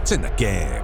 It's in the game.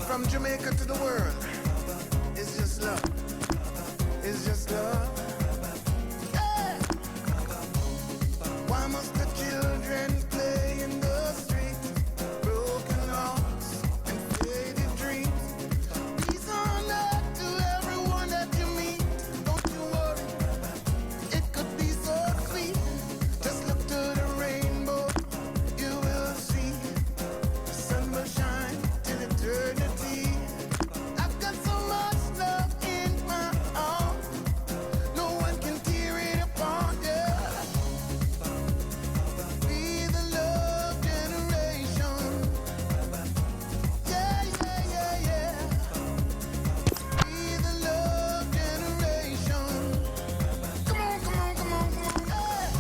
From Jamaica to the world, it's just love. It's just love. Yeah. Why must the children play in the streets? Broken hearts and faded dreams. Peace on earth to everyone that you meet. Don't you worry, it could be so sweet. Just look to the rainbow, you will see. The sun will shine till eternity. I've got so much love in my arms, no one can tear it apart, yeah. Be the love generation. Yeah, yeah, yeah, yeah. Be the love generation. Come on, come on, come on, come on, yeah.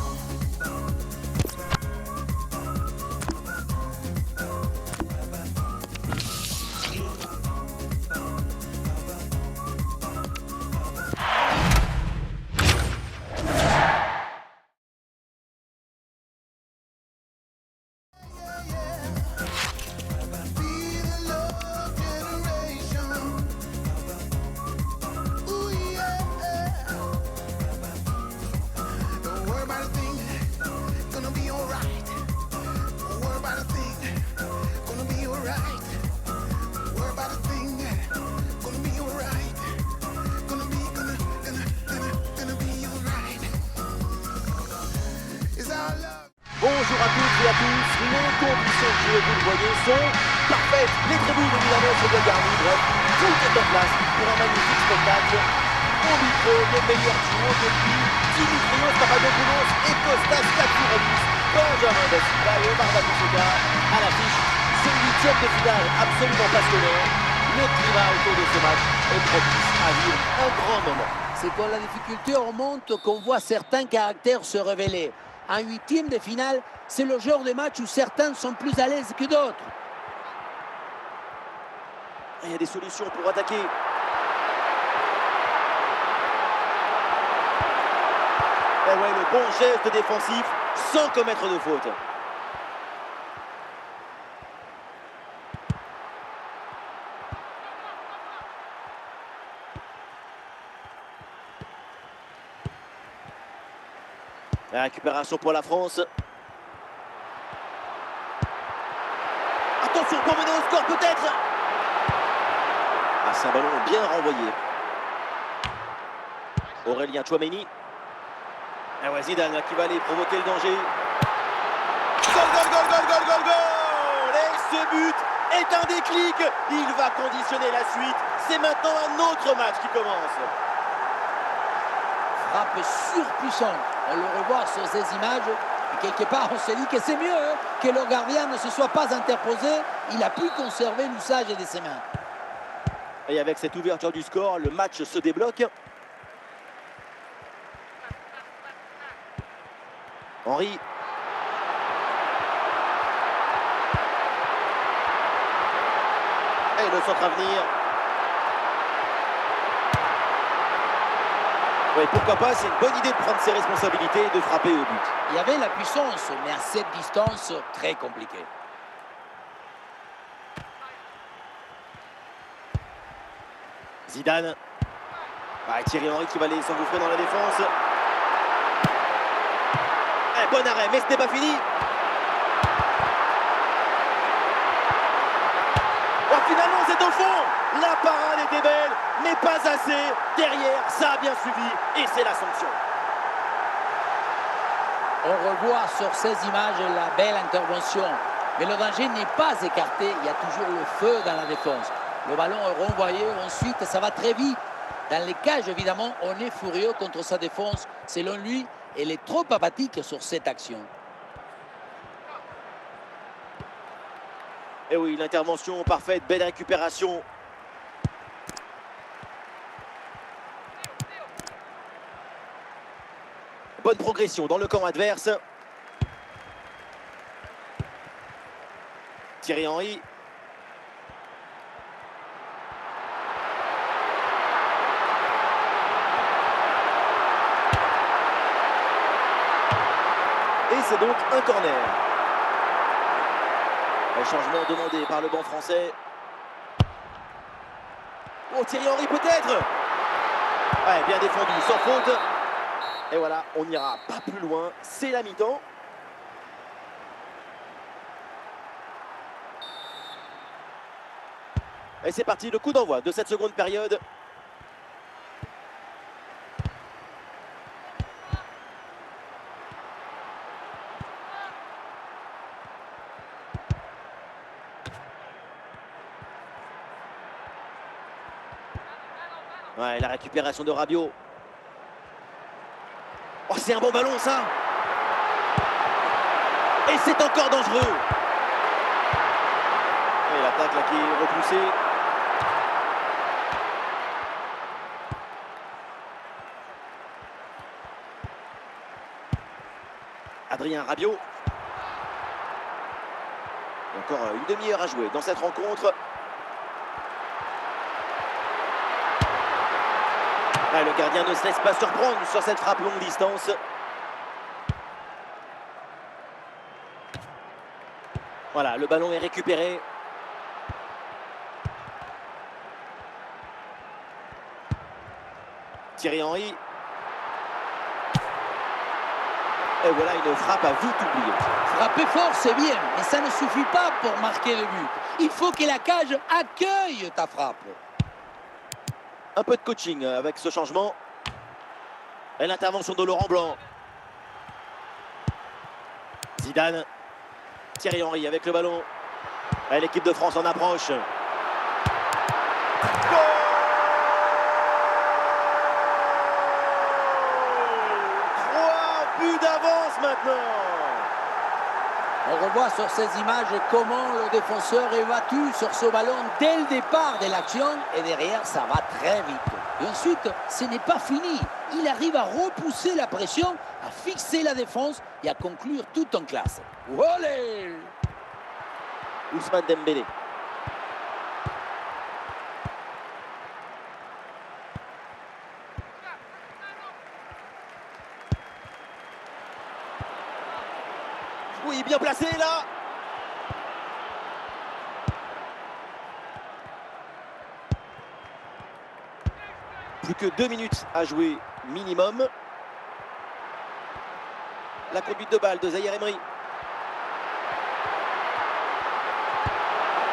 Be the love generation. Ooh, yeah. Don't worry about a thing, gonna be alright. Don't worry about a thing, gonna be alright. Don't worry about a thing, gonna be alright. Gonna be alright. It's our love. Bonjour à toutes et à tous, les conditions de jeu, vous le voyez, sont parfaites. Les tribunes évidemment sont bien garnies, bref, tout est en place pour un magnifique spectacle au micro entre le meilleur duo depuis Dimitrios Papadopoulos et Kostas Katourakis. Benjamin Da Silva et Omar Dafuseka à l'affiche. Ce huitième de finale absolument passionnant. Le climat autour de ce match est propice à vivre un grand moment. C'est quand la difficulté remonte qu'on voit certains caractères se révéler. Un huitième de finale, c'est le genre de match où certains sont plus à l'aise que d'autres. Il y a des solutions pour attaquer. Et ouais, le bon geste défensif sans commettre de faute. La récupération pour la France. Attention pour mener au score peut-être. Ah, c'est un ballon bien renvoyé. Aurélien Tchouaméni. Et ouais, Zidane qui va aller provoquer le danger. Goal, goal, goal, goal, goal, goal, goal. Et ce but est un déclic. Il va conditionner la suite. C'est maintenant un autre match qui commence. Frappe surpuissante. On le revoit sur ces images. Et quelque part, on se dit que c'est mieux que le gardien ne se soit pas interposé. Il a pu conserver l'usage de ses mains. Et avec cette ouverture du score, le match se débloque. Henry. Et le centre à venir. Oui, pourquoi pas, c'est une bonne idée de prendre ses responsabilités et de frapper au but. Il y avait la puissance, mais à cette distance, très compliqué. Zidane. Ah, Thierry Henry qui va aller s'engouffrer dans la défense. Bon arrêt, mais ce n'est pas fini. Oh, finalement, c'est au fond. La parade était belle, mais pas assez. Derrière, ça a bien suivi et c'est la sanction. On revoit sur ces images la belle intervention. Mais le danger n'est pas écarté. Il y a toujours le feu dans la défense. Le ballon est renvoyé. Ensuite, ça va très vite. Dans les cages, évidemment, on est furieux contre sa défense. Selon lui, elle est trop apathique sur cette action. Et oui, l'intervention parfaite, belle récupération. Bonne progression dans le camp adverse. Thierry Henry. Et c'est donc un corner. Un changement demandé par le banc français. Oh, Thierry Henry peut-être. Ouais, bien défendu, sans faute. Et voilà, on n'ira pas plus loin. C'est la mi-temps. Et c'est parti, le coup d'envoi de cette seconde période. Ouais, la récupération de Rabiot. Oh, c'est un bon ballon, ça. Et c'est encore dangereux. Et l'attaque là qui est repoussée. Adrien Rabiot. Et encore une demi-heure à jouer dans cette rencontre. Ah, le gardien ne se laisse pas surprendre sur cette frappe longue distance. Voilà, le ballon est récupéré. Thierry Henry. Et voilà une frappe à vite oubliée. Frapper fort, c'est bien, mais ça ne suffit pas pour marquer le but. Il faut que la cage accueille ta frappe. Un peu de coaching avec ce changement. Et l'intervention de Laurent Blanc. Zidane. Thierry Henry avec le ballon. Et l'équipe de France en approche. Goal! plus d'avance maintenant. On revoit sur ces images comment le défenseur est battu sur ce ballon dès le départ de l'action et derrière ça va très vite. Et ensuite, ce n'est pas fini. Il arrive à repousser la pression, à fixer la défense et à conclure tout en classe. Olé! Ousmane Dembélé. Oui, bien placé là. Plus que 2 minutes à jouer minimum. La conduite de balle de Zaïre Emery.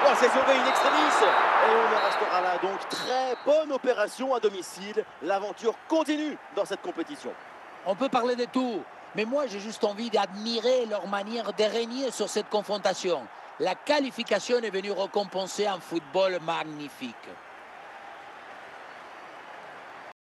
Oh, c'est sauvé in extremis. Et on en restera là. Donc très bonne opération à domicile. L'aventure continue dans cette compétition. On peut parler de tout, mais moi j'ai juste envie d'admirer leur manière de régner sur cette confrontation. La qualification est venue récompenser un football magnifique.